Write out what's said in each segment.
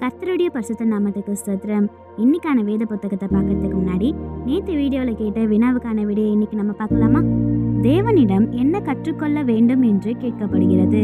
கர்த்தருடைய பரிசுத்த நாமத்துக்கு ஸ்தோத்திரம். இன்னைக்கான வேத புத்தகத்தை பார்க்கறதுக்கு முன்னாடி நேற்று வீடியோவில் கேட்ட வினாவுக்கான விடையை இன்னைக்கு நம்ம பார்க்கலாமா? தேவனிடம் என்ன கற்றுக்கொள்ள வேண்டும் என்று கேட்கப்படுகிறது.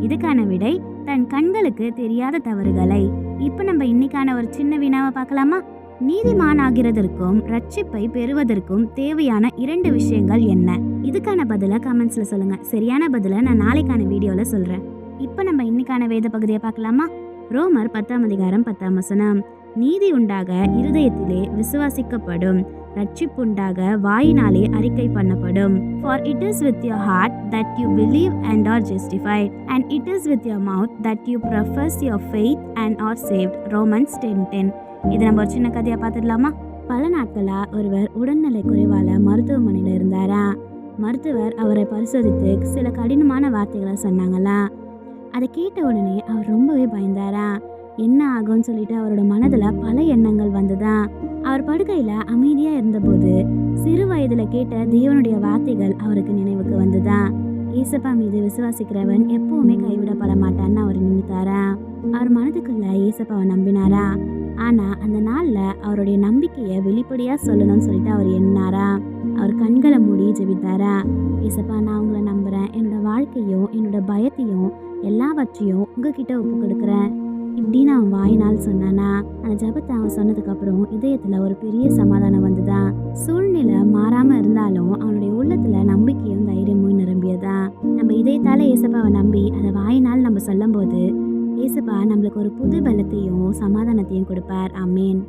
இதுக்கான விடை தன் கண்களுக்கு தெரியாத தவறுகளை. இப்போ நம்ம இன்னைக்கான ஒரு சின்ன வினாவை பார்க்கலாமா? நீதிமான் ஆகிறதற்கும் ரட்சிப்பை பெறுவதற்கும் தேவையான 2 விஷயங்கள் என்ன? இதுக்கான பதிலை கமெண்ட்ஸ்ல சொல்லுங்க. சரியான பதிலை நான் நாளைக்கான வீடியோல சொல்றேன். இப்போ நம்ம இன்னைக்கான வேத பகுதியை பார்க்கலாமா? ரோமர் 10ஆம் அதிகாரம் 10ஆம் வசனம். நீதி உண்டாக இருதயத்திலே விசுவாசிக்கப்படும், ரட்சிப்புண்டாக வாயினாலே அறிக்கை பண்ணப்படும். For it is with your heart that you believe and are justified, and it is with your mouth that you profess your faith and are saved. Romans 10:10. இது நம்ம ஒரு சின்ன கதையா பார்த்துடலாமா? பல நாட்களா ஒருவர் உடல்நிலை குறைவால மருத்துவமனையில இருந்தாரா. மருத்துவர் அவரை பரிசோதித்து சில கடினமான வார்த்தைகளை சொன்னாங்களா. அதை கேட்ட உடனே அவர் ரொம்பவே பயந்தாரா. என்ன ஆகும்னு சொல்லிட்டு அவரோட மனதுல பல எண்ணங்கள் வந்ததா. அவர் படுக்கையில அமைதியா இருந்தபோது சிறு வயதுல கேட்ட தேவனுடைய வார்த்தைகள் அவருக்கு நினைவுக்கு வந்ததா. ஏசப்பா மீது விசுவாசிக்கிறவன் எப்பவுமே கைவிடப்பட மாட்டான்னு அவர் நினைத்தாரா. அவர் மனதுக்குள்ள ஏசப்பாவை நம்பினாரா. ஆனா அந்த நாள்ல அவருடைய நம்பிக்கையை வெளிப்படையா சொல்லணும்னு சொல்லிட்டு அவர் எண்ணாரா. அவர் கண்களை மூடி ஜெபித்தாரா. ஏசப்பா, நான் உங்களை நம்புறேன். என்னோட வாழ்க்கையும் என்னோட பயத்தையும் எல்லாவற்றையும் உங்ககிட்ட ஒப்பு கொடுக்குறேன் இப்படின்னு அவன் வாயினால் சொன்னானா. அந்த ஜபத்தை அவன் சொன்னதுக்கு அப்புறம் இதயத்துல ஒரு பெரிய சமாதானம் வந்துதான். சூழ்நிலை மாறாம இருந்தாலும் அவனுடைய உள்ளத்துல நம்பிக்கையும் தைரியமும் நிரம்பியதா. நம்ம இதயத்தால ஏசப்பாவை நம்பி அதை வாயினால் நம்ம சொல்லும் போது ஏசப்பா நம்மளுக்கு ஒரு புது பலத்தையும் சமாதானத்தையும் கொடுப்பார். ஆமேன்.